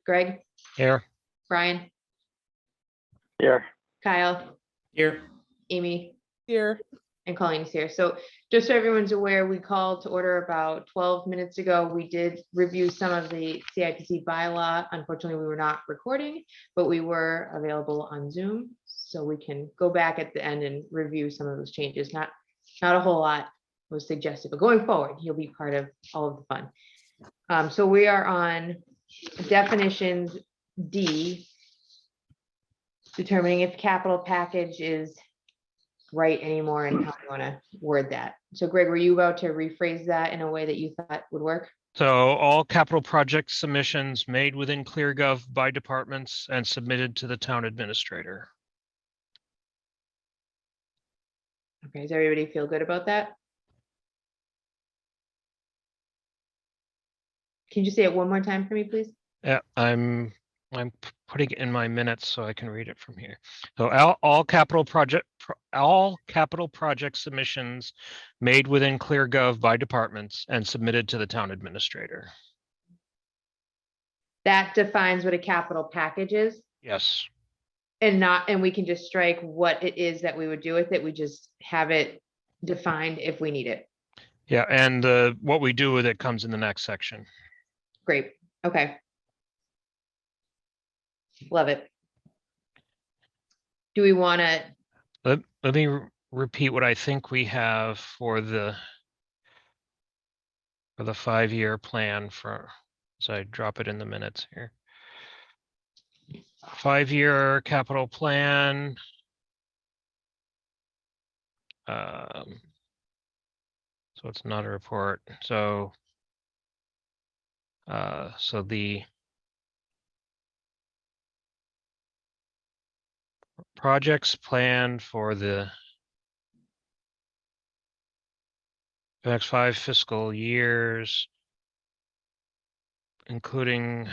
Greg, Here. Brian, Here. Kyle, Here. Amy, Here. and Colleen's here. So just so everyone's aware, we called to order about 12 minutes ago. We did review some of the CIPC bylaw. Unfortunately, we were not recording, but we were available on Zoom. So we can go back at the end and review some of those changes. Not a whole lot was suggested, but going forward, you'll be part of all of the fun. So we are on definitions D, determining if capital package is right anymore and how you want to word that. So Greg, were you about to rephrase that in a way that you thought would work? So all capital project submissions made within ClearGov by departments and submitted to the town administrator. Okay, does everybody feel good about that? Can you say it one more time for me, please? Yeah, I'm putting it in my minutes so I can read it from here. So all capital project submissions made within ClearGov by departments and submitted to the town administrator. That defines what a capital package is, Yes. and we can just strike what it is that we would do with it. We just have it defined if we need it. Yeah, and what we do with it comes in the next section. Great. Okay. Love it. Do we want to? Let me repeat what I think we have for the 5-year plan so I drop it in the minutes here. 5-year capital plan. So it's not a report. So the projects planned for the next 5 fiscal years, including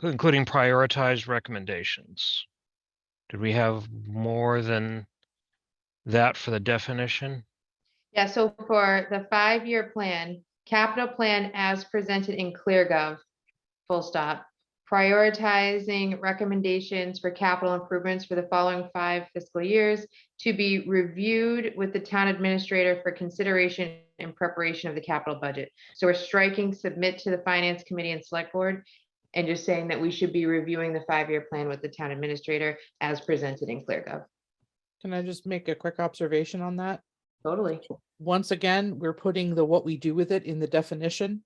prioritized recommendations. Did we have more than that for the definition? Yeah, so for the 5-year plan, capital plan as presented in ClearGov, full stop, prioritizing recommendations for capital improvements for the following 5 fiscal years to be reviewed with the town administrator for consideration and preparation of the capital budget. So we're striking submit to the finance committee and select board and just saying that we should be reviewing the 5-year plan with the town administrator as presented in ClearGov. Can I just make a quick observation on that? Totally. Once again, we're putting what we do with it in the definition.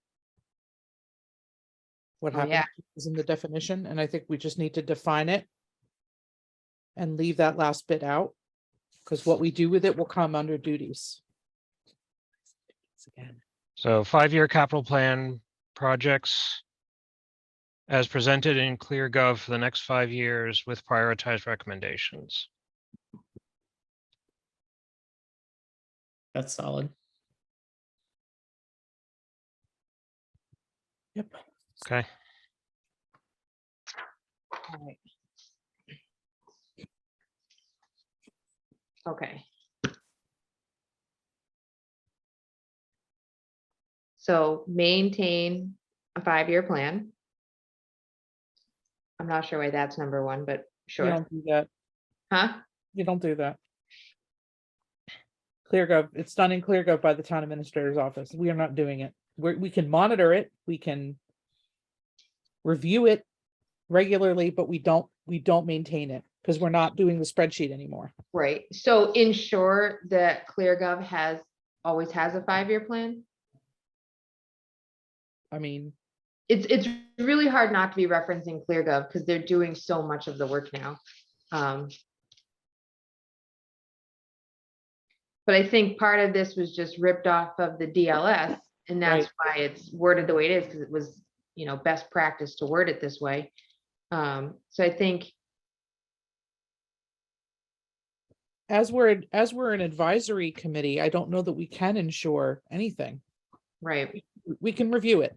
What Oh, happens yeah. is in the definition, and I think we just need to define it and leave that last bit out, because what we do with it will come under duties. Again. So 5-year capital plan projects as presented in ClearGov for the next 5 years with prioritized recommendations. That's solid. Yep. Okay. All right. Okay. So maintain a 5-year plan. I'm not sure why that's number 1, but You sure. don't do that. Huh? You don't do that. ClearGov, it's done in ClearGov by the town administrator's office. We are not doing it. We can monitor it. We can review it regularly, but we don't maintain it because we're not doing the spreadsheet anymore. Right. So ensure that ClearGov always has a 5-year plan. I mean, It's really hard not to be referencing ClearGov because they're doing so much of the work now. But I think part of this was just ripped off of the DLS, and that's why it's worded the way it is, because it was, best practice to word it this way. So I think as we're an advisory committee, I don't know that we can ensure anything. right. We can review it.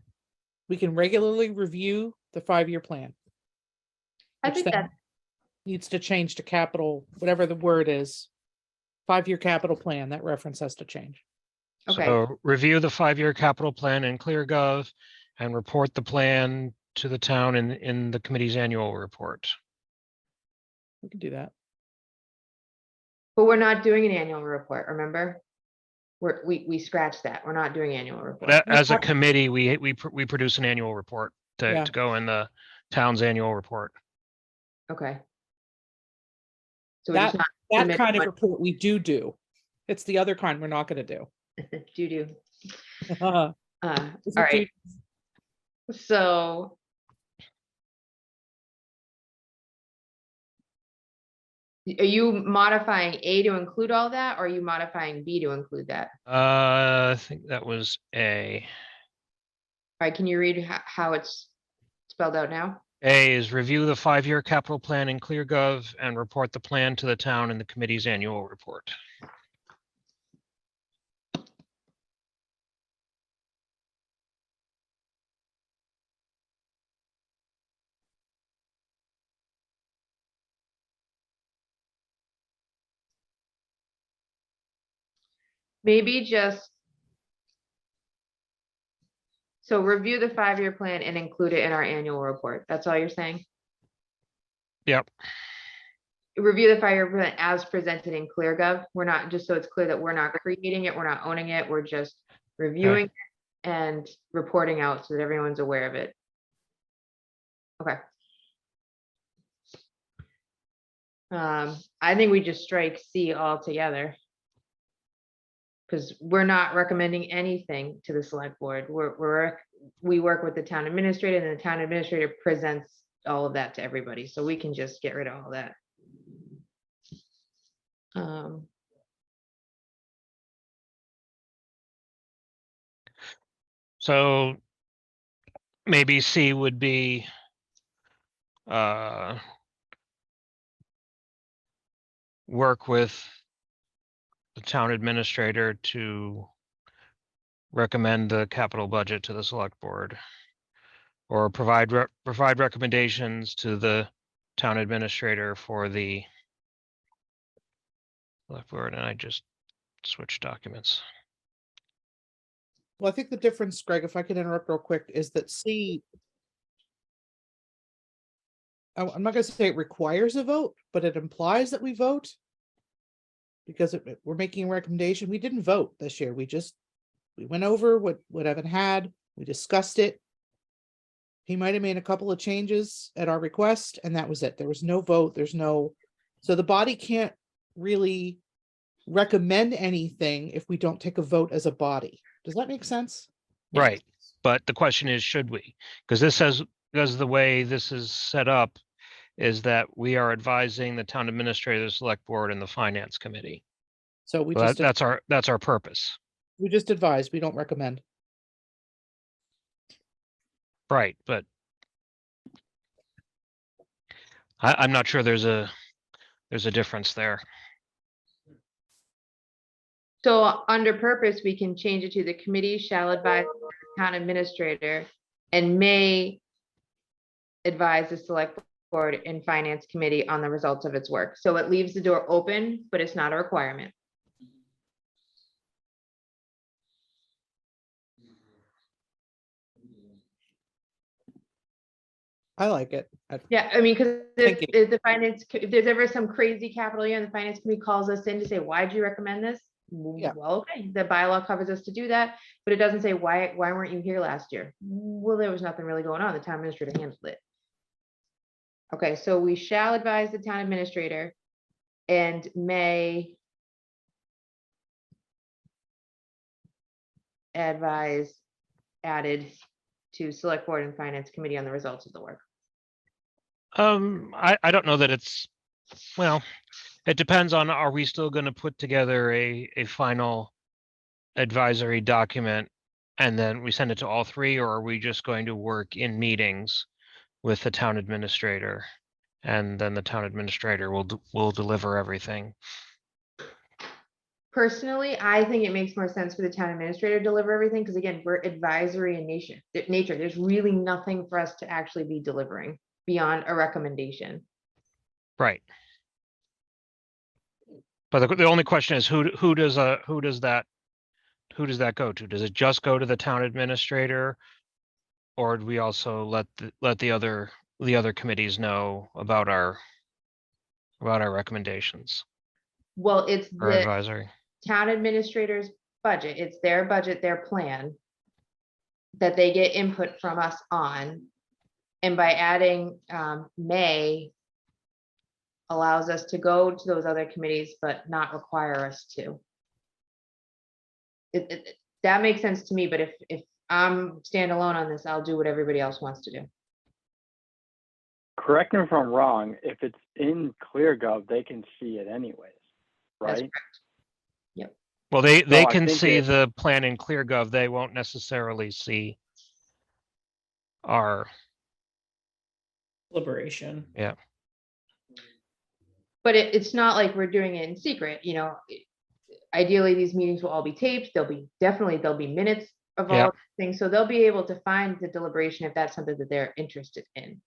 We can regularly review the 5-year plan. I which think then that needs to change to capital, whatever the word is. 5-year capital plan, that reference has to change. Okay, So review the 5-year capital plan in ClearGov and report the plan to the town in the committee's annual report. We can do that. but we're not doing an annual report, remember? We scratched that. We're not doing annual report. As a committee, we produce an annual report Yeah. to go in the town's annual report. Okay. So we're just not That submitting kind of one. report we do. It's the other kind we're not gonna do. Do. Is All it right, so. Are you modifying A to include all that, or are you modifying B to include that? I think that was A. All right, can you read how it's spelled out now? A is review the 5-year capital plan in ClearGov and report the plan to the town in the committee's annual report. Maybe just. So review the 5-year plan and include it in our annual report. That's all you're saying? Yep. Review the 5-year plan as presented in ClearGov. We're not, just so it's clear that we're not creating it, we're not owning it, we're just reviewing it and reporting out so that everyone's aware of it. Okay. I think we just strike C altogether. Because we're not recommending anything to the select board. We work with the town administrator, and the town administrator presents all of that to everybody, so we can just get rid of all that. So maybe C would be work with the town administrator to recommend the capital budget to the select board. Or provide recommendations to the town administrator for the select board, and I just switched documents. Well, I think the difference, Greg, if I can interrupt real quick, is that C. I'm not gonna say it requires a vote, but it implies that we vote. Because we're making a recommendation. We didn't vote this year. We went over what Evan had. We discussed it. He might have made a couple of changes at our request, and that was it. There was no vote. So the body can't really recommend anything if we don't take a vote as a body. Does that make sense? Right, but the question is, should we? Because this says, because the way this is set up is that we are advising the town administrator, the select board, and the finance committee. So we Well, just, that's our purpose. we just advise, we don't recommend. Right, but I'm not sure there's a difference there. So under purpose, we can change it to the committee shall advise the town administrator and may advise the select board and finance committee on the results of its work. So it leaves the door open, but it's not a requirement. I like it. Yeah, I mean, because Thank you. if the finance, if there's ever some crazy capital year and the finance committee calls us in to say, why'd you recommend this? Yeah. Well, okay, the bylaw covers us to do that, but it doesn't say, why weren't you here last year? Well, there was nothing really going on. The town administrator handled it. Okay, so we shall advise the town administrator and may advise added to select board and finance committee on the results of the work. I don't know that it's, well, it depends on, are we still gonna put together a final advisory document and then we send it to all three, or are we just going to work in meetings with the town administrator? And then the town administrator will deliver everything. Personally, I think it makes more sense for the town administrator to deliver everything, because again, we're advisory in nature. There's really nothing for us to actually be delivering beyond a recommendation. Right. But the only question is who does that who does that go to? Does it just go to the town administrator? Or do we also let the other committees know about our recommendations Well, it's or the advisory? town administrator's budget. It's their budget, their plan that they get input from us on. And by adding may allows us to go to those other committees, but not require us to. That makes sense to me, but if I'm standalone on this, I'll do what everybody else wants to do. Correct me if I'm wrong, if it's in ClearGov, they can see it anyways, That's right? Well, they I can think see it- the plan in ClearGov. They won't necessarily see our, Liberation. But it's not like we're doing it in secret, you know. Ideally, these meetings will all be taped. There'll be minutes of all Yep. things, so they'll be able to find the deliberation if that's something that they're interested in.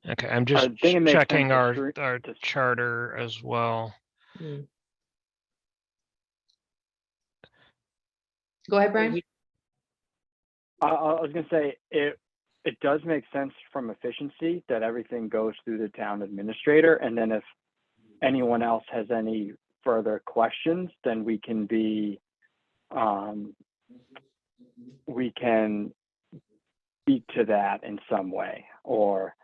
okay, I'm just think it makes checking sense to our to- charter as well. Hmm. Go ahead, Brian. I was gonna say, it does make sense from efficiency that everything goes through the town administrator, and then if anyone else has any further questions, then we can speak to that in some way, or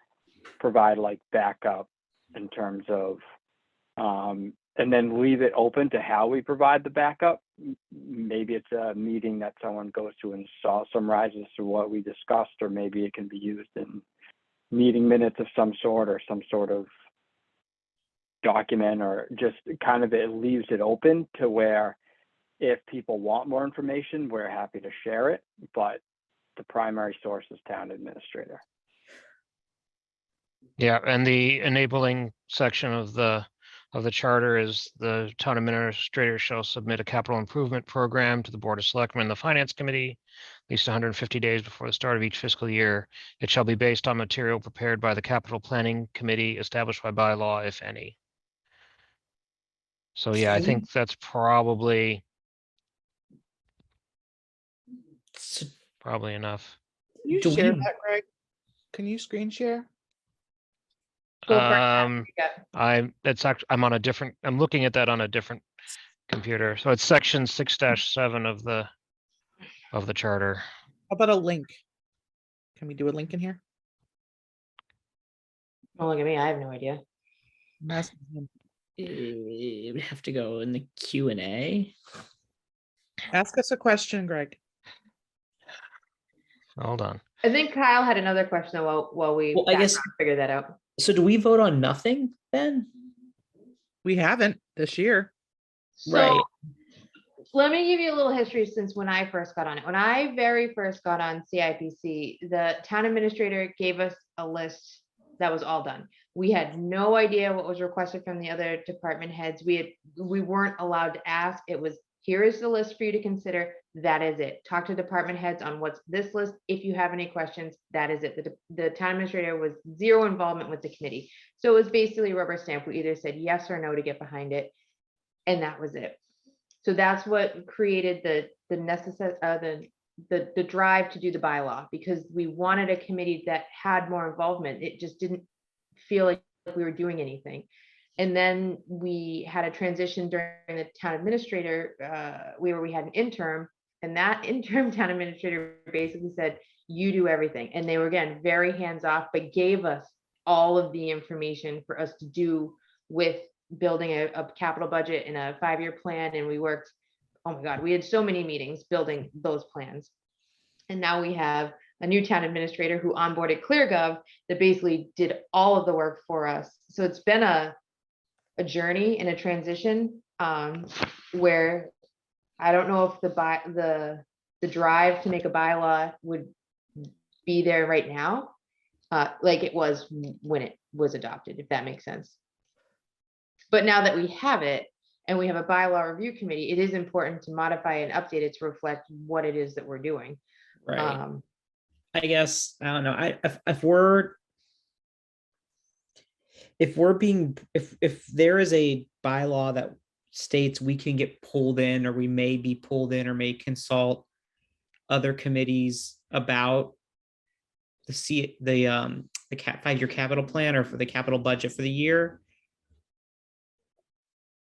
provide like backup in terms of, and then leave it open to how we provide the backup. Maybe it's a meeting that someone goes to and summarizes through what we discussed, or maybe it can be used in meeting minutes of some sort, or some sort of document, or just kind of, it leaves it open to where if people want more information, we're happy to share it, but the primary source is town administrator. Yeah, and the enabling section of the charter is the town administrator shall submit a capital improvement program to the Board of Selectmen and the Finance Committee at least 150 days before the start of each fiscal year. It shall be based on material prepared by the Capital Planning Committee established by bylaw, if any. So yeah, I think that's probably So enough. Can you Do share we- that, Greg? Can you screen share? Go for it, Matt. You got- I'm on a different, I'm looking at that on a different computer. So it's section 6-7 of the charter. How about a link? Can we do a link in here? Don't look at me, I have no idea. I'm asking him. it would have to go in the Q&A. Ask us a question, Greg. Hold on. I think Kyle had another question though, while we Well, I guess- figure that out. So do we vote on nothing then? We haven't this year. Right. So let me give you a little history since when I first got on it. When I very first got on CIPC, the town administrator gave us a list that was all done. We had no idea what was requested from the other department heads. We weren't allowed to ask. It was, here is the list for you to consider. That is it. Talk to department heads on what's this list. If you have any questions, that is it. The town administrator was zero involvement with the committee. So it was basically a rubber stamp. We either said yes or no to get behind it. And that was it. So that's what created the necessary, the drive to do the bylaw, because we wanted a committee that had more involvement. It just didn't feel like we were doing anything. And then we had a transition during the town administrator, where we had an interim, and that interim town administrator basically said, you do everything. And they were, again, very hands-off, but gave us all of the information for us to do with building a capital budget and a 5-year plan. And we worked, oh my God, we had so many meetings building those plans. And now we have a new town administrator who onboarded ClearGov that basically did all of the work for us. So it's been a journey and a transition, where I don't know if the drive to make a bylaw would be there right now, like it was when it was adopted, if that makes sense. But now that we have it and we have a bylaw review committee, it is important to modify and update it to reflect what it is that we're doing. Right. I guess, I don't know. If there is a bylaw that states we can get pulled in, or we may be pulled in, or may consult other committees about the 5-year capital plan, or for the capital budget for the year.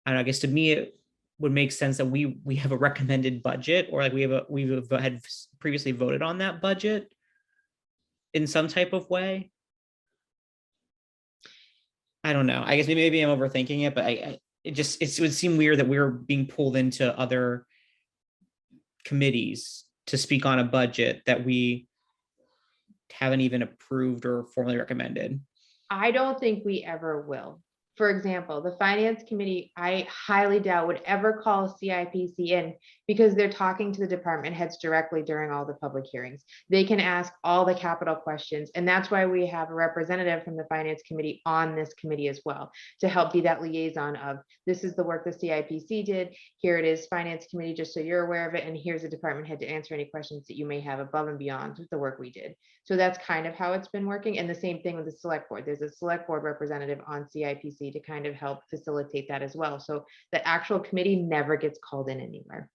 And I guess to me, it would make sense that we have a recommended budget, or like we've had previously voted on that budget in some type of way. I don't know. I guess maybe I'm overthinking it, but it would seem weird that we're being pulled into other committees to speak on a budget that we haven't even approved or formally recommended. I don't think we ever will. For example, the finance committee, I highly doubt would ever call CIPC in, because they're talking to the department heads directly during all the public hearings. They can ask all the capital questions, and that's why we have a representative from the finance committee on this committee as well, to help be that liaison of, this is the work the CIPC did, here it is, finance committee, just so you're aware of it, and here's a department head to answer any questions that you may have above and beyond the work we did. So that's kind of how it's been working. And the same thing with the select board. There's a select board representative on CIPC to kind of help facilitate that as well. So the actual committee never gets called in anywhere.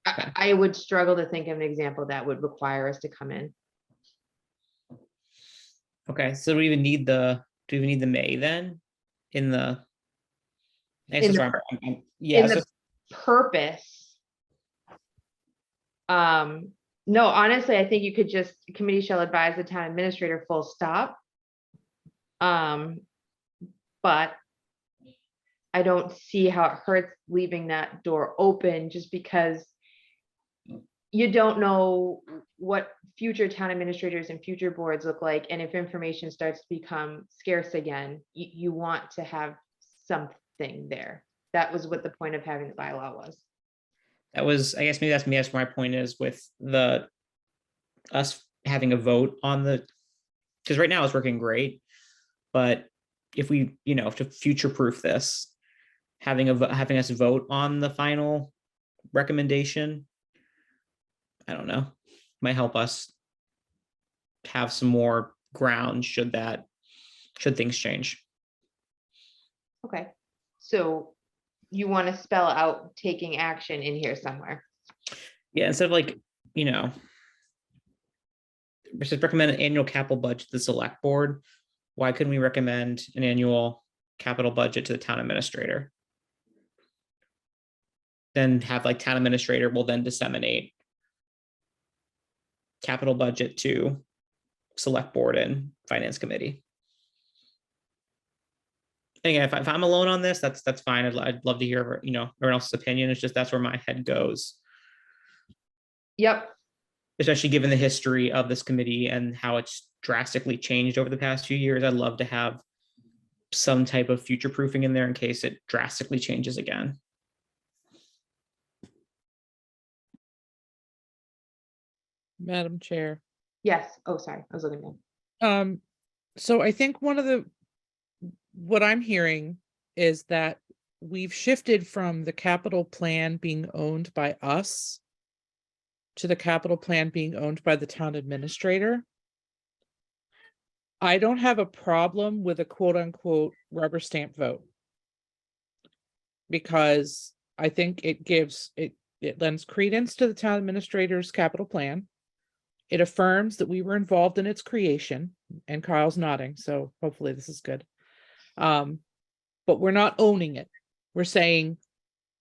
I would struggle to think of an example that would require us to come in. Okay, so do we even need the May then? In the. I guess In that's the where I'm- yeah, In the purpose. No, honestly, I think you could just, committee shall advise the town administrator, full stop. But I don't see how it hurts leaving that door open, just because you don't know what future town administrators and future boards look like. And if information starts to become scarce again, you want to have something there. That was what the point of having the bylaw was. that was, I guess maybe that's my point is with us having a vote on because right now it's working great, but if we, to future proof this, having us vote on the final recommendation, I don't know, might help us have some more ground should things change. Okay, so you want to spell out taking action in here somewhere. Yeah, instead of it says recommend an annual capital budget to the select board. Why couldn't we recommend an annual capital budget to the town administrator? Then have town administrator will then disseminate capital budget to select board and finance committee. Again, if I'm alone on this, that's fine. I'd love to hear everyone else's opinion. It's just that's where my head goes, Yep, especially given the history of this committee and how it's drastically changed over the past few years. I'd love to have some type of future proofing in there in case it drastically changes again. Madam Chair. yes, oh, sorry, I was looking down. So I think what I'm hearing is that we've shifted from the capital plan being owned by us to the capital plan being owned by the town administrator. I don't have a problem with a quote unquote rubber stamp vote, because I think it lends credence to the town administrator's capital plan. It affirms that we were involved in its creation, and Kyle's nodding, so hopefully this is good. But we're not owning it. We're saying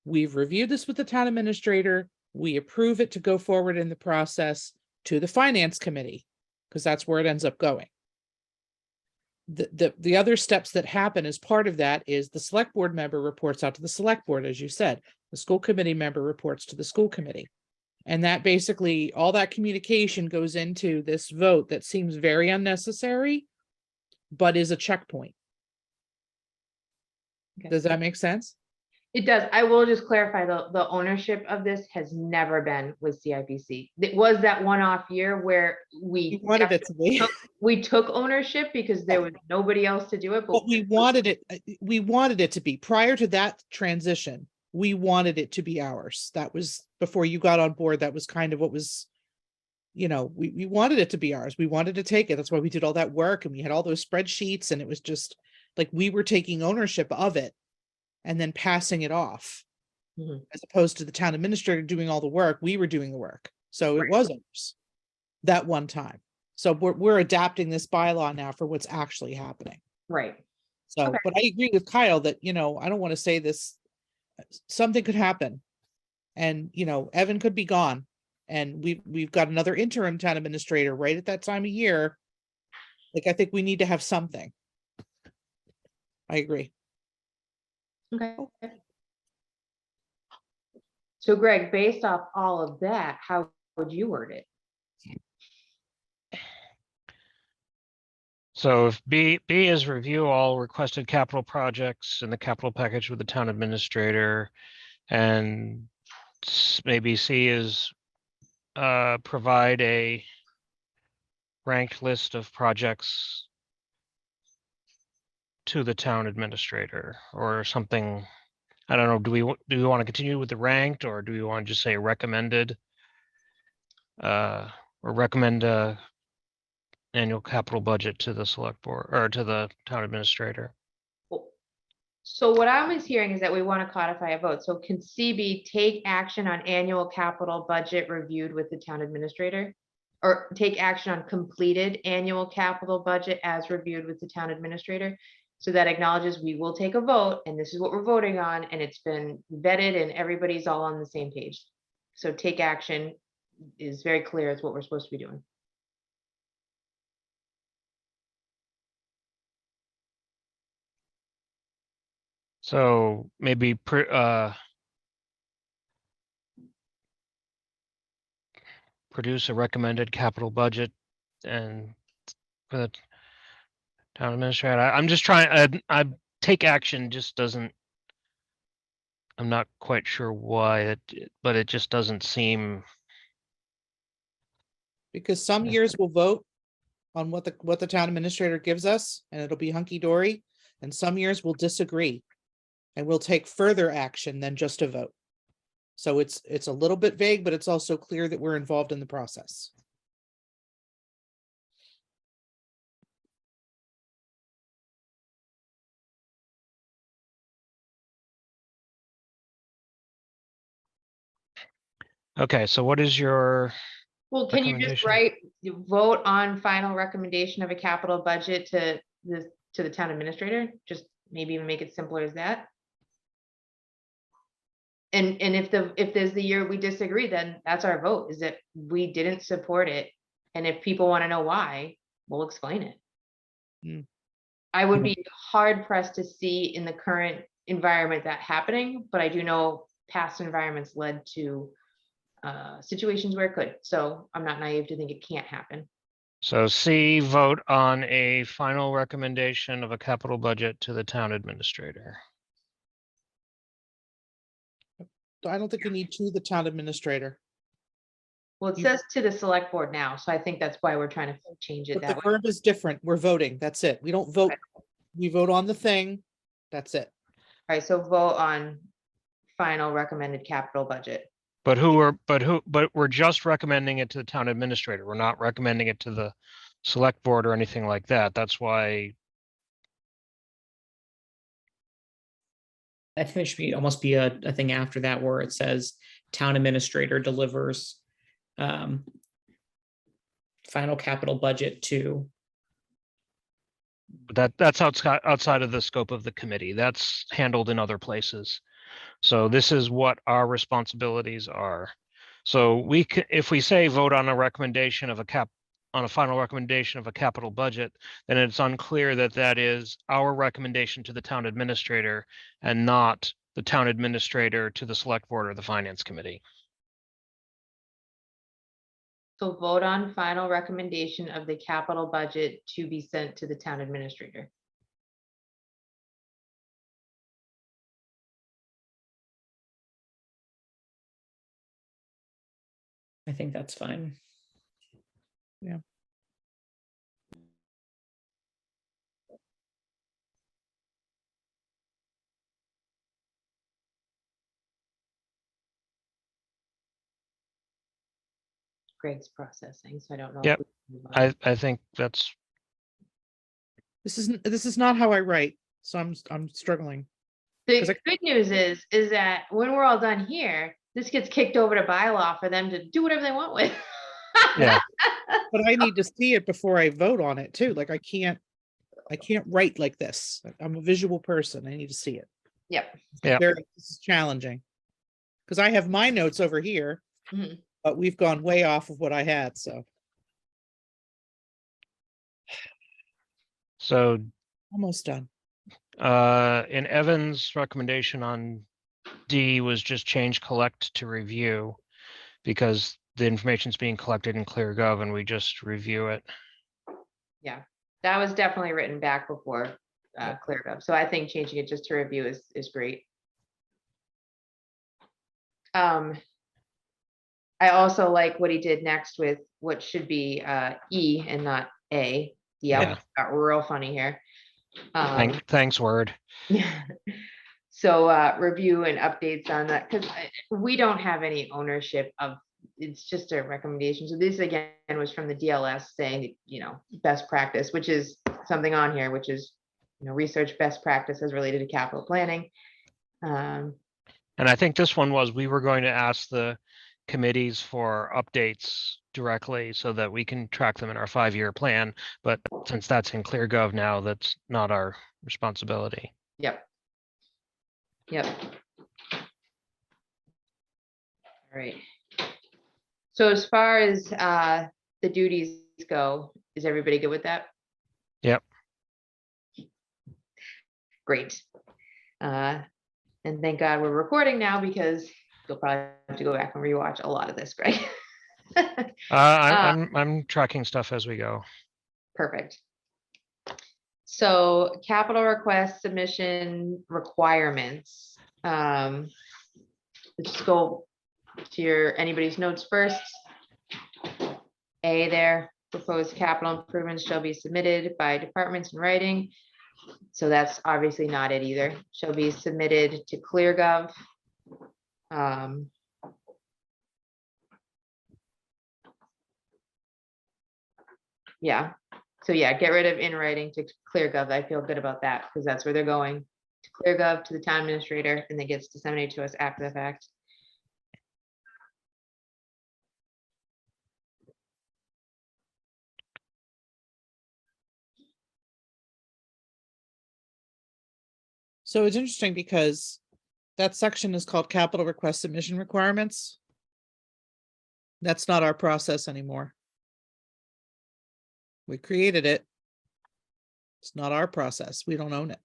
we've reviewed this with the town administrator. We approve it to go forward in the process to the finance committee, because that's where it ends up going. The other steps that happen as part of that is the select board member reports out to the select board, as you said, the school committee member reports to the school committee. And that basically, all that communication goes into this vote that seems very unnecessary, but is a checkpoint. Okay. Does that make sense? It does. I will just clarify, the ownership of this has never been with CIPC. It was that one-off year where We wanted it to be, we took ownership because there was nobody else to do it, but we wanted it to be, prior to that transition, we wanted it to be ours. That was before you got on board. That was kind of what was, we wanted it to be ours. We wanted to take it. That's why we did all that work, and we had all those spreadsheets, and it was just like we were taking ownership of it. and then passing it off. Mhm. As opposed to the town administrator doing all the work, we were doing the work. So it Right. was ours that one time. So we're adapting this bylaw now for what's actually happening. Right. So, Okay. but I agree with Kyle that, I don't want to say this, something could happen. And, Evan could be gone. And we've got another interim town administrator right at that time of year. Like, I think we need to have something. I agree. Okay. So Greg, based off all of that, how would you word it? So if B is review all requested capital projects in the capital package with the town administrator, and maybe C is provide a ranked list of projects to the town administrator or something. I don't know, do we want to continue with the ranked, or do we want to just say recommended? Or recommend annual capital budget to the select board or to the town administrator? So what I'm hearing is that we want to codify a vote. So can CB take action on annual capital budget reviewed with the town administrator? Or take action on completed annual capital budget as reviewed with the town administrator? So that acknowledges we will take a vote and this is what we're voting on and it's been vetted and everybody's all on the same page. So take action is very clear. It's what we're supposed to be doing. So maybe produce a recommended capital budget and for the town administrator. I'm just trying, I take action just doesn't, I'm not quite sure why but it just doesn't seem, Because some Yeah. years we'll vote on what the town administrator gives us and it'll be hunky dory. And some years we'll disagree. And we'll take further action than just a vote. So it's a little bit vague, but it's also clear that we're involved in the process. okay, so what is your, Well, can you just Recommendation. write, you vote on final recommendation of a capital budget to the town administrator? Just maybe even make it simpler as that. And if there's the year we disagree, then that's our vote, is that we didn't support it. And if people want to know why, we'll explain it. Hmm. I would be hard pressed to see in the current environment that happening, but I do know past environments led to situations where it could. So I'm not naive to think it can't happen. so C, vote on a final recommendation of a capital budget to the town administrator. I don't think we need to the town administrator. Well, it You- says to the select board now, so I think that's why we're trying to change it But the that way. verb is different. We're voting. That's it. We don't vote. We vote on the thing. That's it. All right, so vote on final recommended capital budget. But we're just recommending it to the town administrator. We're not recommending it to the select board or anything like that. That's why, I think there should be almost be a thing after that where it says town administrator delivers final capital budget to. that's outside of the scope of the committee. That's handled in other places. So this is what our responsibilities are. So we can, if we say vote on a recommendation of on a final recommendation of a capital budget, then it's unclear that that is our recommendation to the town administrator and not the town administrator to the select board or the finance committee. So vote on final recommendation of the capital budget to be sent to the town administrator. I think that's fine. Greg's processing, so I don't know. if Yep, we can move on. I think that's, This is not how I write, so I'm struggling. The 'Cause I- good news is that when we're all done here, this gets kicked over to bylaw for them to do whatever they want with. Yeah. But I need to see it before I vote on it too. Like I can't write like this. I'm a visual person. I need to see it. Yep. This is challenging. Cause I have my notes over here, Mhm. but we've gone way off of what I had, so So almost done. in Evan's recommendation on D was just change collect to review because the information's being collected in ClearGov and we just review it. Yeah, that was definitely written back before ClearGov. So I think changing it just to review is great. I also like what he did next with what should be E and not A. Yeah. Got real funny here. Thanks, Word. Yeah. So review and updates on that, because we don't have any ownership of, it's just a recommendation. So this again was from the DLS saying, best practice, which is something on here, which is, research best practices related to capital planning. And I think this one was, we were going to ask the committees for updates directly so that we can track them in our 5-year plan. But since that's in ClearGov now, that's not our responsibility. Yep. Yep. All right. So as far as the duties go, is everybody good with that? Yep. Great. And thank God we're recording now, because you'll probably have to go back and rewatch a lot of this, Greg. I'm tracking stuff as we go. Perfect. So capital request submission requirements. Let's go to anybody's notes first. A there, proposed capital improvements shall be submitted by departments in writing. So that's obviously not it either. Shall be submitted to ClearGov. Yeah, so yeah, get rid of in writing to ClearGov. I feel good about that because that's where they're going. To ClearGov, to the town administrator, and it gets disseminated to us after the fact. So it's interesting because that section is called capital request submission requirements. That's not our process anymore. We created it. It's not our process. We don't own it.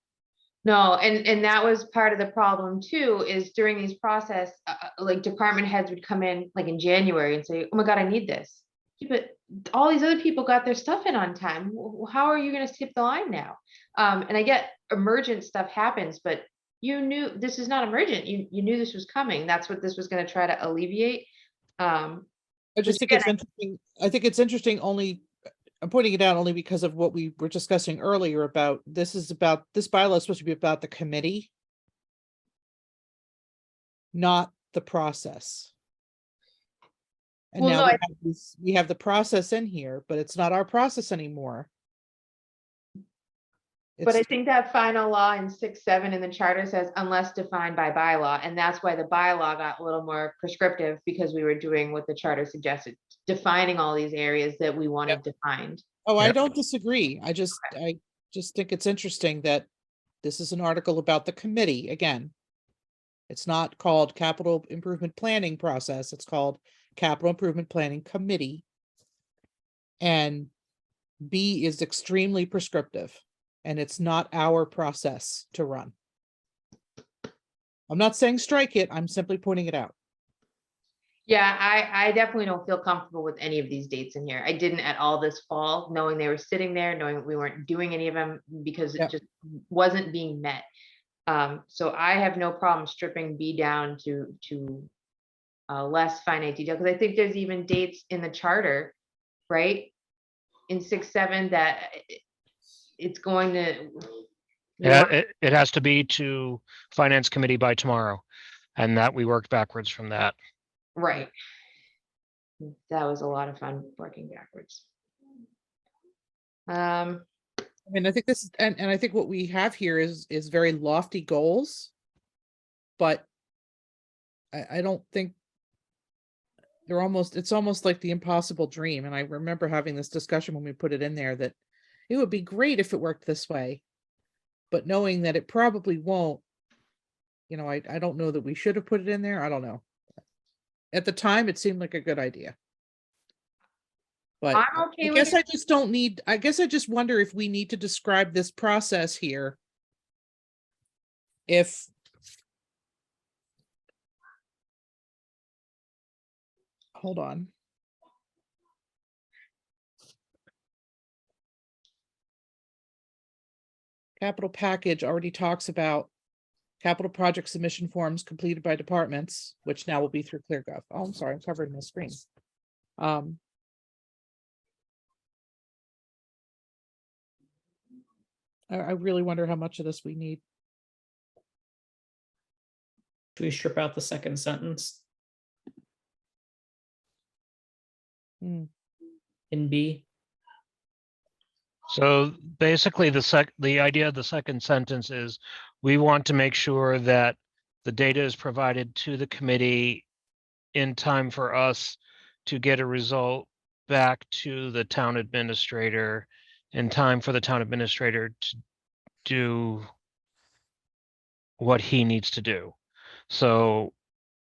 No, and that was part of the problem too, is during these process, like department heads would come in like in January and say, oh my God, I need this. Yeah, but all these other people got their stuff in on time. How are you gonna skip the line now? And I get emergent stuff happens, but you knew this is not emergent. You knew this was coming. That's what this was gonna try to alleviate. I just Which think it's interesting. I think it's interesting only, I'm pointing it out only because of what we were discussing earlier about, this bylaw is supposed to be about the committee, not the process. And Well, now no, we have the process in here, but it's not our process anymore. But I It's, think that final law in 6.7 in the charter says unless defined by bylaw, and that's why the bylaw got a little more prescriptive, because we were doing what the charter suggested, defining all these areas that we wanted defined. oh, I Yep. don't disagree. I just think it's interesting that this is an article about the committee again. It's not called capital improvement planning process. It's called capital improvement planning committee. And B is extremely prescriptive, and it's not our process to run. I'm not saying strike it. I'm simply pointing it out. Yeah, I definitely don't feel comfortable with any of these dates in here. I didn't at all this fall, knowing they were sitting there, knowing we weren't doing any of them because it Yep. just wasn't being met. So I have no problem stripping B down to less finite detail, because I think there's even dates in the charter, right? In 6.7 that it's going to. It has to be to finance committee by tomorrow. And that we worked backwards from that. Right. That was a lot of fun working backwards. I mean, I think this is, and I think what we have here is very lofty goals. but I don't think it's almost like the impossible dream. And I remember having this discussion when we put it in there that it would be great if it worked this way, but knowing that it probably won't, I don't know that we should have put it in there. I don't know. At the time, it seemed like a good idea. But I'm okay I with guess it. I just don't need, I guess I just wonder if we need to describe this process here. If hold on. Capital package already talks about capital project submission forms completed by departments, which now will be through ClearGov. Oh, I'm sorry, I'm covering my screen. I really wonder how much of this we need. Should we strip out the second sentence Hmm. in B? So basically, the idea of the second sentence is we want to make sure that the data is provided to the committee in time for us to get a result back to the town administrator in time for the town administrator to do what he needs to do. So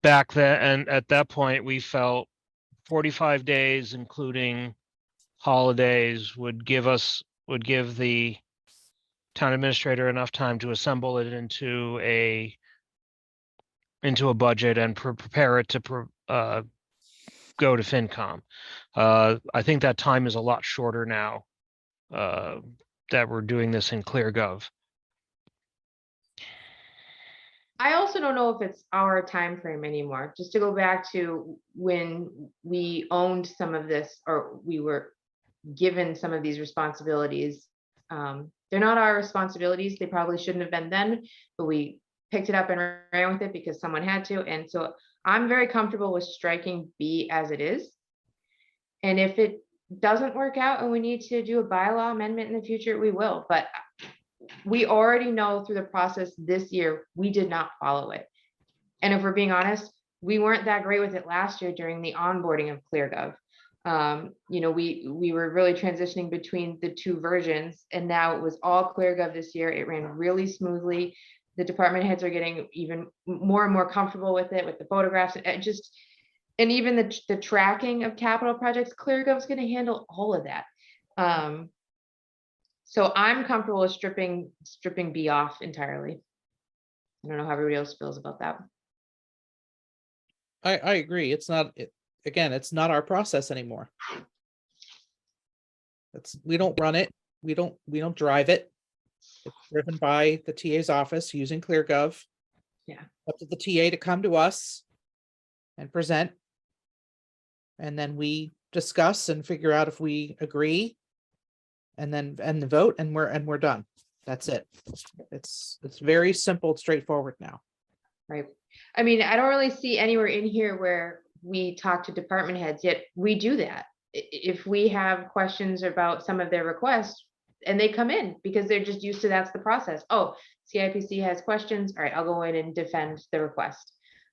back then, and at that point, we felt 45 days, including holidays, would give the town administrator enough time to assemble it into a budget and prepare it to go to FinCom. I think that time is a lot shorter now that we're doing this in ClearGov. I also don't know if it's our time frame anymore. Just to go back to when we owned some of this, or we were given some of these responsibilities. They're not our responsibilities. They probably shouldn't have been then, but we picked it up and ran with it because someone had to. And so I'm very comfortable with striking B as it is. And if it doesn't work out and we need to do a bylaw amendment in the future, we will. But we already know through the process this year, we did not follow it. And if we're being honest, we weren't that great with it last year during the onboarding of ClearGov. We were really transitioning between the two versions, and now it was all ClearGov this year. It ran really smoothly. The department heads are getting even more and more comfortable with it, with the photographs, and even the tracking of capital projects. ClearGov is going to handle all of that. So I'm comfortable with stripping B off entirely. I don't know how everybody else feels about that. I agree. It's not, again, it's not our process anymore. We don't run it. We don't drive it. It's driven by the TA's office using ClearGov. Yeah. Up to the TA to come to us and present. And then we discuss and figure out if we agree. And then the vote, and we're done. That's it. It's very simple, straightforward now. Right. I mean, I don't really see anywhere in here where we talk to department heads, yet we do that. If we have questions about some of their requests, and they come in because they're just used to that's the process. Oh, CIPC has questions. All right, I'll go in and defend the request.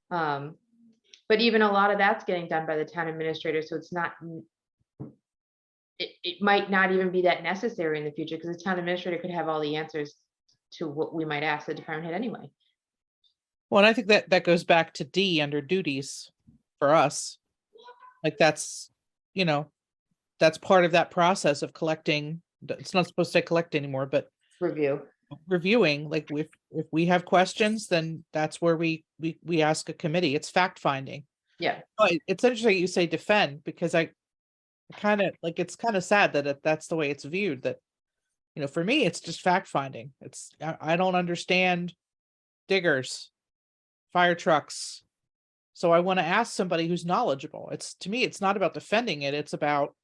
But even a lot of that's getting done by the town administrator, so it's not. It might not even be that necessary in the future because the town administrator could have all the answers to what we might ask the department head anyway. Well, and I think that goes back to D under duties for us. Like that's part of that process of collecting. It's not supposed to say collect anymore, but reviewing. Like if we have questions, then that's where we ask a committee. It's fact finding. Yeah. It's interesting you say defend, because I kind of like, it's kind of sad that that's the way it's viewed. That, for me, it's just fact finding. I don't understand diggers, fire trucks. So I want to ask somebody who's knowledgeable. To me, it's not about defending it. It's about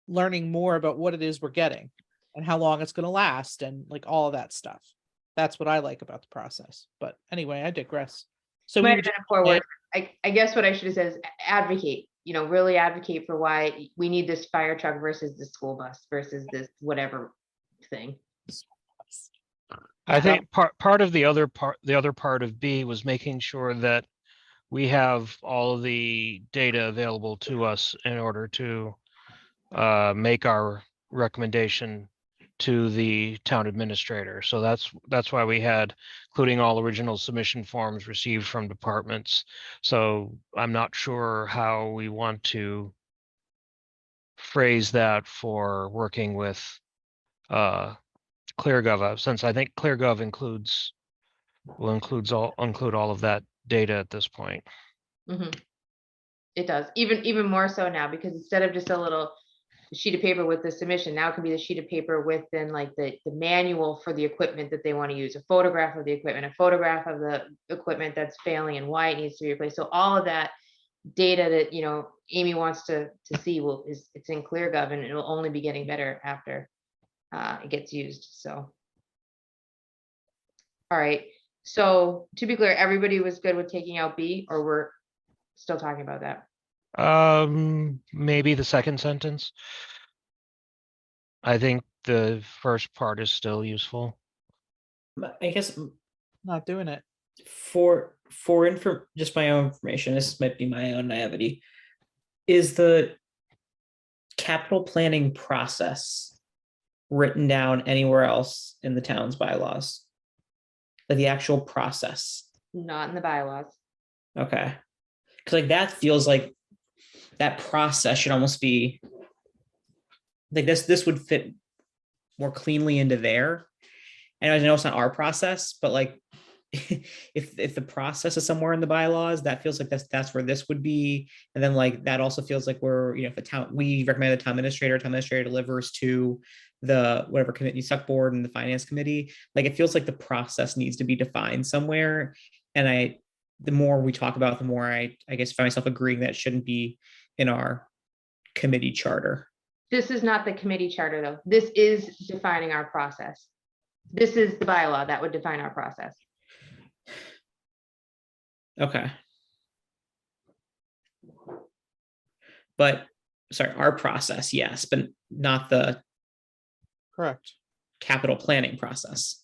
learning more about what it is we're getting and how long it's going to last and like all of that stuff. That's what I like about the process. But anyway, I digress. So Might have been a poor word. I guess what I should have said is advocate, really advocate for why we need this fire truck versus the school bus versus this whatever thing. I think part of the other part of B was making sure that we have all of the data available to us in order to make our recommendation to the town administrator. So that's why we had, including all original submission forms received from departments. So I'm not sure how we want to phrase that for working with ClearGov, since I think ClearGov will include all of that data at this point. Mhm. It does, even more so now, because instead of just a little sheet of paper with the submission, now it can be the sheet of paper with then like the manual for the equipment that they want to use, a photograph of the equipment, a photograph of the equipment that's failing and why it needs to be replaced. So all of that data that, Amy wants to see it's in ClearGov, and it'll only be getting better after it gets used, so. All right, so to be clear, everybody was good with taking out B, or we're still talking about that? Maybe the second sentence. I think the first part is still useful. I guess Not doing it. for just my own information, this might be my own naivety, is the capital planning process written down anywhere else in the town's bylaws? Like the actual process? Not in the bylaws. Okay. Because like that feels like that process should almost be like this would fit more cleanly into there. And I know it's not our process, but like if the process is somewhere in the bylaws, that feels like that's where this would be. And then like that also feels like we're, if we recommend the town administrator delivers to the whatever committee, select board and the finance committee, like it feels like the process needs to be defined somewhere. And the more we talk about it, the more I guess find myself agreeing that it shouldn't be in our committee charter. This is not the committee charter, though. This is defining our process. This is the bylaw that would define our process. Okay. But sorry, our process, yes, but not the Correct. capital planning process.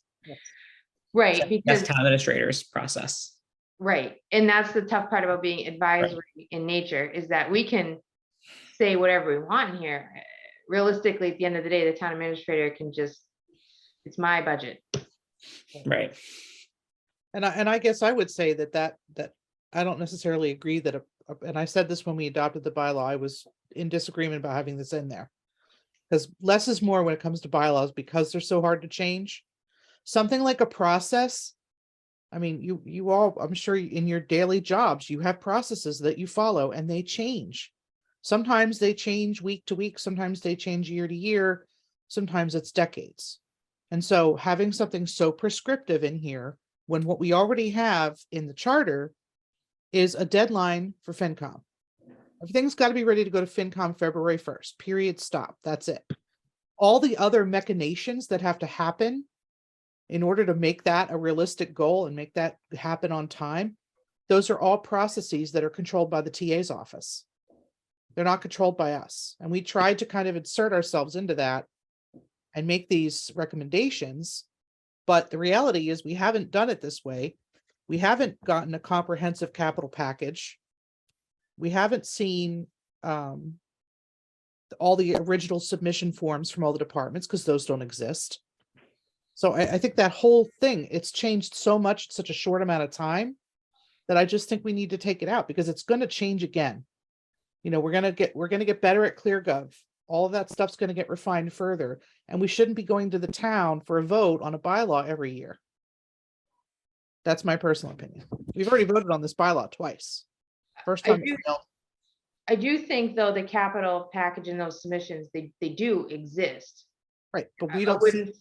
Right, That's because, town administrator's process. right, and that's the tough part about being advisory in nature, is that we can say whatever we want in here. Realistically, at the end of the day, the town administrator can just, it's my budget. Right. And I guess I would say that I don't necessarily agree that, and I said this when we adopted the bylaw, I was in disagreement about having this in there. Because less is more when it comes to bylaws, because they're so hard to change. Something like a process, I mean, you all, I'm sure in your daily jobs, you have processes that you follow and they change. Sometimes they change week to week, sometimes they change year to year, sometimes it's decades. And so having something so prescriptive in here, when what we already have in the charter is a deadline for FinCom. Everything's got to be ready to go to FinCom February 1st, period, stop, that's it. All the other machinations that have to happen in order to make that a realistic goal and make that happen on time, those are all processes that are controlled by the TA's office. They're not controlled by us. And we tried to kind of insert ourselves into that and make these recommendations. But the reality is we haven't done it this way. We haven't gotten a comprehensive capital package. We haven't seen all the original submission forms from all the departments, because those don't exist. So I think that whole thing, it's changed so much in such a short amount of time that I just think we need to take it out, because it's going to change again. We're going to get better at ClearGov. All of that stuff's going to get refined further, and we shouldn't be going to the town for a vote on a bylaw every year. That's my personal opinion. We've already voted on this bylaw twice. First time. I do think, though, the capital package and those submissions, they do exist. Right, but we I don't see. wouldn't-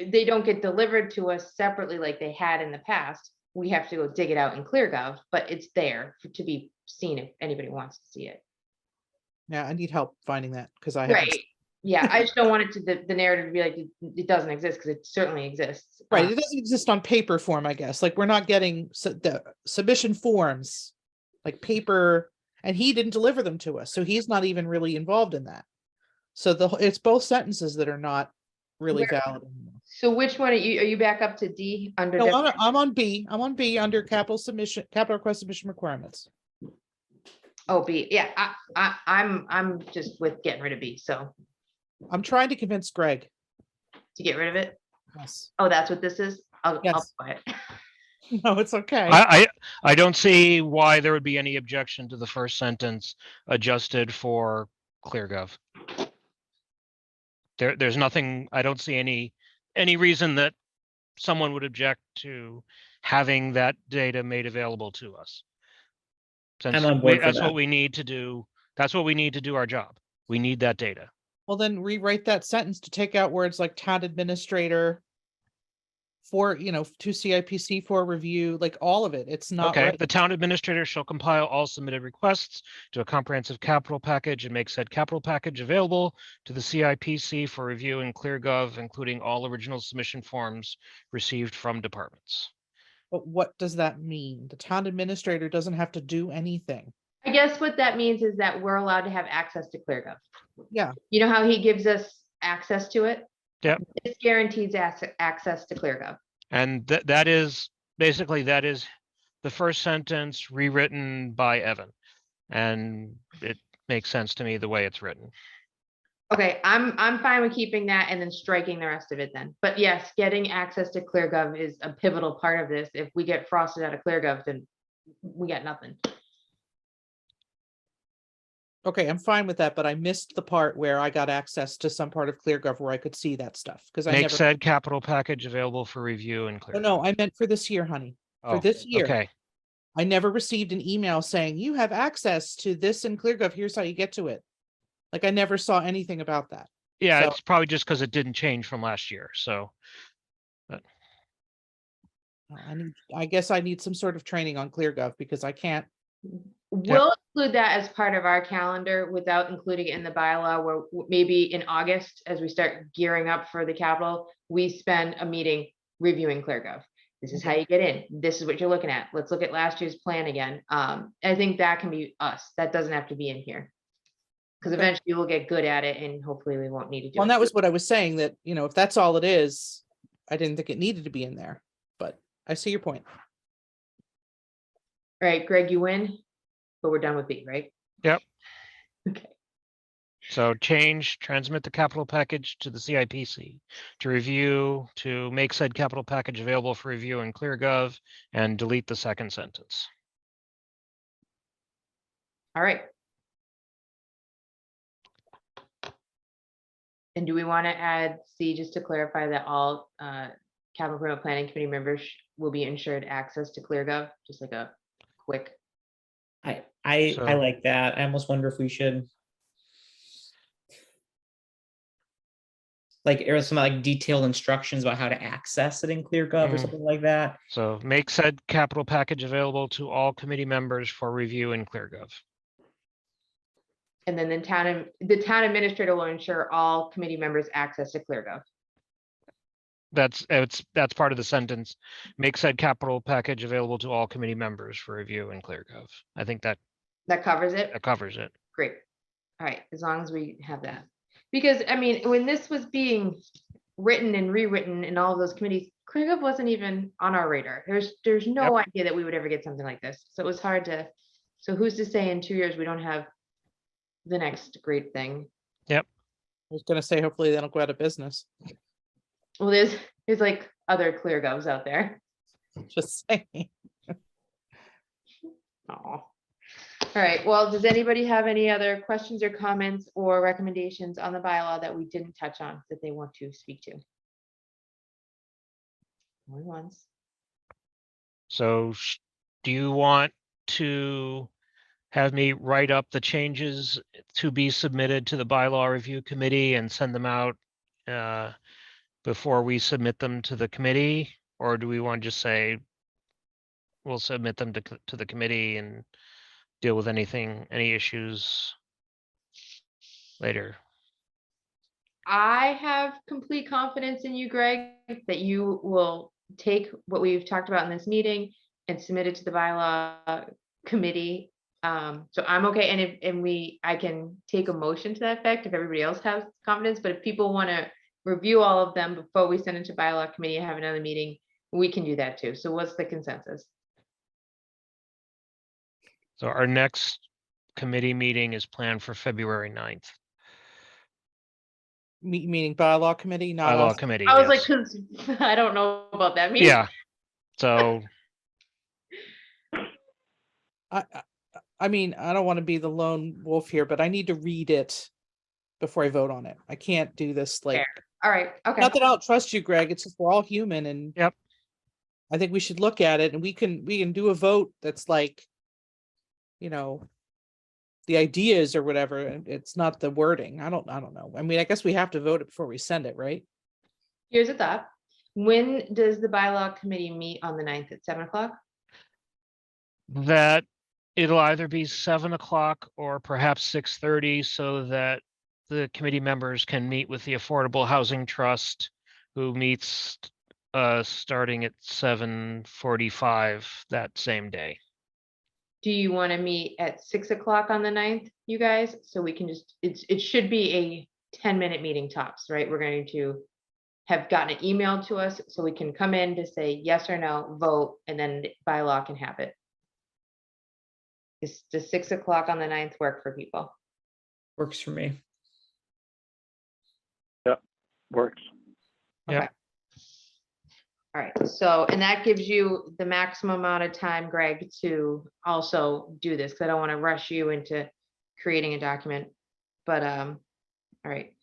They don't get delivered to us separately like they had in the past. We have to go dig it out in ClearGov, but it's there to be seen if anybody wants to see it. Yeah, I need help finding that, because I haven't. Right. Yeah, I just don't want it to the narrative to be like it doesn't exist, because it certainly exists. Right, it doesn't exist on paper form, I guess. Like, we're not getting the submission forms, like paper, and he didn't deliver them to us, so he's not even really involved in that. So it's both sentences that are not really valid anymore. So which one are you back up to D under? No, different- I'm on B. I'm on B under capital request submission requirements. Oh, B, yeah, I'm just with getting rid of B, so I'm trying to convince Greg. to get rid of it. Yes. Oh, that's what this is? I'll Yes. buy it. No, it's okay. I don't see why there would be any objection to the first sentence adjusted for ClearGov. There's nothing, I don't see any reason that someone would object to having that data made available to us. Since on board for that's that. what we need to do. That's what we need to do our job. We need that data. Well, then rewrite that sentence to take out words like town administrator for, to CIPC for review, like all of it. It's not Okay, right. the town administrator shall compile all submitted requests to a comprehensive capital package and make said capital package available to the CIPC for review in ClearGov, including all original submission forms received from departments. But what does that mean? The town administrator doesn't have to do anything. I guess what that means is that we're allowed to have access to ClearGov. Yeah. You know how he gives us access to it? Yep. This guarantees access to ClearGov. And that is, basically, that is the first sentence rewritten by Evan. And it makes sense to me the way it's written. Okay, I'm fine with keeping that and then striking the rest of it then. But yes, getting access to ClearGov is a pivotal part of this. If we get frosted out of ClearGov, then we got nothing. Okay, I'm fine with that, but I missed the part where I got access to some part of ClearGov where I could see that stuff, because I Make never. said capital package available for review in Oh, ClearGov. no, I meant for this year, honey. For Oh, this year. okay. I never received an email saying you have access to this in ClearGov. Here's how you get to it. Like I never saw anything about that. Yeah, So- it's probably just because it didn't change from last year. So I guess I need some sort of training on ClearGov because I can't. We'll include that as part of our calendar without including it in the bylaw, where maybe in August, as we start gearing up for the capital, we spend a meeting reviewing ClearGov. This is how you get in. This is what you're looking at. Let's look at last year's plan again. I think that can be us. That doesn't have to be in here. Because Okay. eventually we'll get good at it and hopefully we won't need to do Well, and it. that was what I was saying, that, if that's all it is, I didn't think it needed to be in there, but I see your point. All right, Greg, you win, but we're done with B, right? Yep. Okay. So transmit the capital package to the CIPC to review, to make said capital package available for review in ClearGov, and delete the second sentence. All right. And do we want to add C, just to clarify that all capital improvement planning committee members will be ensured access to ClearGov, just like a quick. I So- like that. I almost wonder if we should or some detailed instructions about how to access it in ClearGov or Mhm. something like that. So make said capital package available to all committee members for review in ClearGov. And then the town administrator will ensure all committee members access to ClearGov. That's part of the sentence. Make said capital package available to all committee members for review in ClearGov. I think that That covers it? covers it. Great. All right, as long as we have that. Because, I mean, when this was being written and rewritten in all of those committees, ClearGov wasn't even on our radar. There's no idea that we would ever get something like this. So it was hard to, so who's to say in 2 years we don't have the next great thing? I was gonna say, hopefully they don't go out of business. Well, there's like other ClearGovs out there. Just saying. Oh. All right, well, does anybody have any other questions or comments or recommendations on the bylaw that we didn't touch on that they want to speak to? Only once. So do you want to have me write up the changes to be submitted to the bylaw review committee and send them out before we submit them to the committee? Or do we want to just say we'll submit them to the committee and deal with any issues later? I have complete confidence in you, Greg, that you will take what we've talked about in this meeting and submit it to the bylaw committee. So I'm okay, and I can take a motion to that effect if everybody else has confidence, but if people want to review all of them before we send it to bylaw committee and have another meeting, we can do that too. So what's the consensus? So our next committee meeting is planned for February 9th. Meaning bylaw committee, not Bylaw us. committee, I was like, yes. cause I don't know about that meeting. Yeah, so I mean, I don't want to be the lone wolf here, but I need to read it before I vote on it. I can't do this like, Fair. All right, okay. not that I don't trust you, Greg. It's just we're all human and Yep. I think we should look at it and we can do a vote that's like, you know, the ideas or whatever. And it's not the wording. I don't know. I mean, I guess we have to vote it before we send it, right? Here's a thought. When does the bylaw committee meet on the 9th at 7 o'clock? that it'll either be 7 o'clock or perhaps 6:30 so that the committee members can meet with the Affordable Housing Trust, who meets starting at 7:45 that same day. Do you want to meet at 6 o'clock on the 9th, you guys? So we can just, it should be a 10-minute meeting tops, right? We're going to have gotten an email to us so we can come in to say yes or no, vote, and then the bylaw can have it. Does 6 o'clock on the 9th work for people? Works for me. Works. Yep. Okay. All right, so, and that gives you the maximum amount of time, Greg, to also do this, because I don't want to rush you into creating a document. But, all right.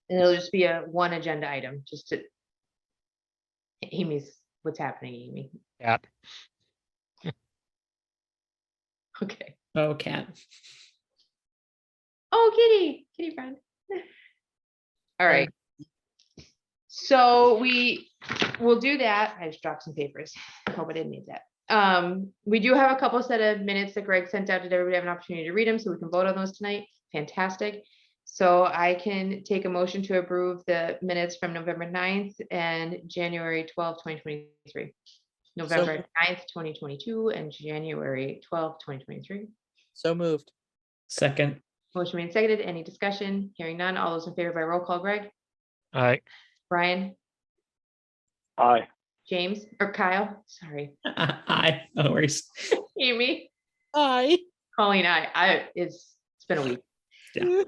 And it'll just be a one agenda item, just to. Amy's, what's happening, Amy? Yeah, Okay. Oh, cat. Oh, kitty friend. All right. So we will do that. I just dropped some papers. I hope I didn't need that. We do have a couple set of minutes that Greg sent out. Did everybody have an opportunity to read them so we can vote on those tonight? Fantastic. So I can take a motion to approve the minutes from November 9th and January 12th, 2023. November 9th, 2022 and January 12th, 2023. So moved. Second. Motion made and seconded. Any discussion? Hearing none. All those in favor by roll call, Greg, all right, Brian, Aye. James, or Kyle, sorry, Aye, no worries. Amy, Aye. Colleen, it's been a week. Yeah.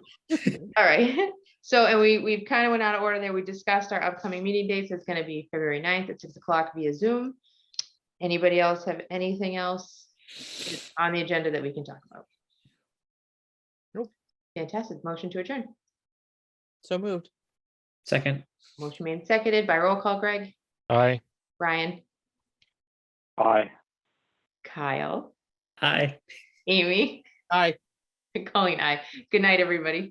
All right. So, and we've kind of went out of order there. We discussed our upcoming meeting dates. It's going to be February 9th at 6 o'clock via Zoom. Anybody else have anything else on the agenda that we can talk about? Nope. Fantastic. Motion to adjourn. So moved. Second. Motion made and seconded by roll call, Greg, aye. Brian, Aye. Kyle, Aye. Amy, Aye. Colleen, aye. Good night, everybody.